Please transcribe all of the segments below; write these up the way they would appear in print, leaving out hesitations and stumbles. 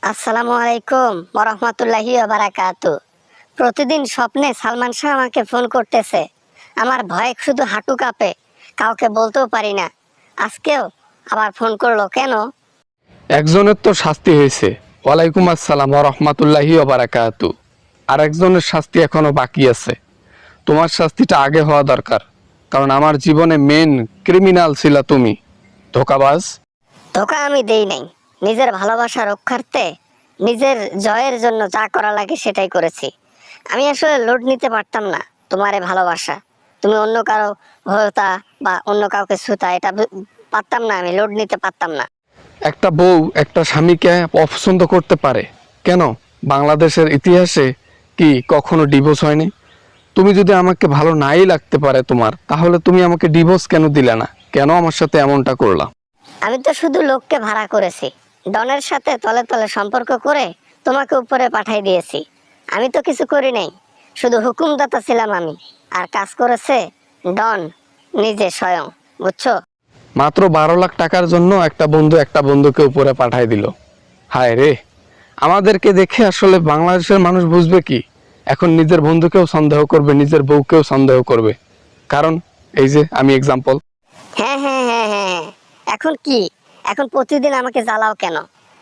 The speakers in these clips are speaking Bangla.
আসসালামু আলাইকুম ওয়া রাহমাতুল্লাহি ওয়া বারাকাতু। প্রতিদিন স্বপ্নে সালমান শাহ আমাকে ফোন করতেছে। আমার ভয়ে শুধু হাঁটু কাঁপে, কাউকে বলতেও পারি না। আজকেও আবার ফোন করলো কেন? একজনের তো শাস্তি হয়েছে, ওয়ালাইকুম আসসালাম ওয়া রাহমাতুল্লাহি ওয়া বারাকাতু। আর একজনের শাস্তি এখনো বাকি আছে। তোমার শাস্তিটা আগে হওয়া দরকার, কারণ আমার জীবনে মেন ক্রিমিনাল ছিলা তুমি, ধোঁকাবাজ। ধোঁকা আমি দেই নাই, নিজের ভালোবাসা রক্ষার্থে নিজের জয়ের জন্য যা করা লাগে সেটাই করেছি। আমি আসলে লোড নিতে পারতাম না তোমারে ভালোবাসা। তুমি অন্য কারো হতা বা অন্য কাউকে ছুতা, এটা পারতাম না, আমি লোড নিতে পারতাম না। একটা বউ একটা স্বামীকে অপছন্দ করতে পারে কেন? বাংলাদেশের ইতিহাসে কি কখনো ডিভোর্স হয়নি? তুমি যদি আমাকে ভালো নাই লাগতে পারে তোমার, তাহলে তুমি আমাকে ডিভোর্স কেন দিলে না? কেন আমার সাথে এমনটা করলা? আমি তো শুধু লোককে ভাড়া করেছি, ডনের সাথে তলে তলে সম্পর্ক করে তোমাকে উপরে পাঠাই দিয়েছি। আমি তো কিছু করি নাই, শুধু হুকুমদাতা ছিলাম আমি। আর কাজ করেছে ডন নিজে স্বয়ং, বুঝছো? মাত্র 12 লাখ টাকার জন্য একটা বন্ধু একটা বন্ধুকে উপরে পাঠাই দিল। হায় রে, আমাদেরকে দেখে আসলে বাংলাদেশের মানুষ বুঝবে কি? এখন নিজের বন্ধুকেও সন্দেহ করবে, নিজের বউকেও সন্দেহ করবে। কারণ এই যে আমি এক্সাম্পল। হ্যাঁ হ্যাঁ হ্যাঁ হ্যাঁ হ্যাঁ। এখন কি? এখন প্রতিদিন আমাকে জ্বালাও কেন?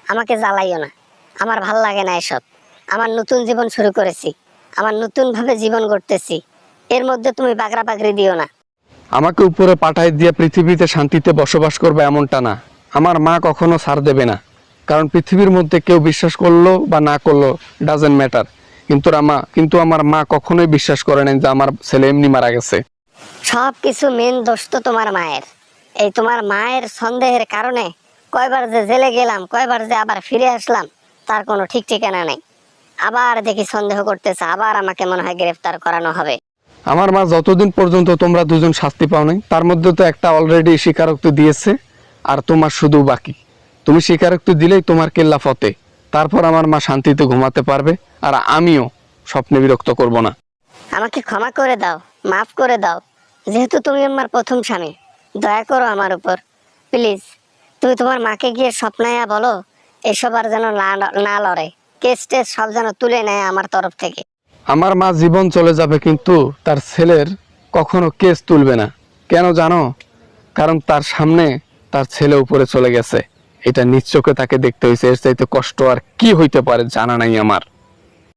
আমাকে জ্বালাইও না, আমার ভাল লাগে না এসব। আমার নতুন জীবন শুরু করেছি, আমার নতুন ভাবে জীবন গড়তেছি। এর মধ্যে তুমি বাগড়া বাগড়ি দিও না। আমাকে উপরে পাঠাই দিয়ে পৃথিবীতে শান্তিতে বসবাস করবে এমনটা না। আমার মা কখনো ছাড় দেবে না, কারণ পৃথিবীর মধ্যে কেউ বিশ্বাস করলো বা না করলো ডাজেন্ট ম্যাটার। কিন্তু আমার মা কখনোই বিশ্বাস করে নাই যে আমার ছেলে এমনি মারা গেছে। সব কিছু মেন দোষ তো তোমার মায়ের। এই তোমার মায়ের সন্দেহের কারণে কয়বার যে জেলে গেলাম, কয়বার যে আবার ফিরে আসলাম, তার কোনো ঠিক ঠিকানা নেই। আবার দেখি সন্দেহ করতেছে, আবার আমাকে মনে হয় গ্রেফতার করানো হবে। আমার মা যতদিন পর্যন্ত তোমরা দুজন শাস্তি পাও নাই, তার মধ্যে তো একটা অলরেডি স্বীকারোক্তি দিয়েছে, আর তোমার শুধু বাকি। তুমি স্বীকারোক্তি দিলেই তোমার কেল্লা ফতে, তারপর আমার মা শান্তিতে ঘুমাতে পারবে, আর আমিও স্বপ্নে বিরক্ত করব না। আমাকে ক্ষমা করে দাও, মাফ করে দাও। যেহেতু তুমি আমার প্রথম স্বামী, দয়া করো আমার উপর, প্লিজ। তুমি তোমার মাকে গিয়ে স্বপ্নায়া বলো এসব আর যেন না লড়ে, কেস টেস সব যেন তুলে নেয় আমার তরফ থেকে। আমার মা জীবন চলে যাবে, কিন্তু তার ছেলের কখনো কেস তুলবে না। কেন জানো? কারণ তার সামনে তার ছেলে উপরে চলে গেছে, এটা নিজ চোখে তাকে দেখতে হয়েছে। এর চাইতে কষ্ট আর কি হইতে পারে জানা নাই আমার।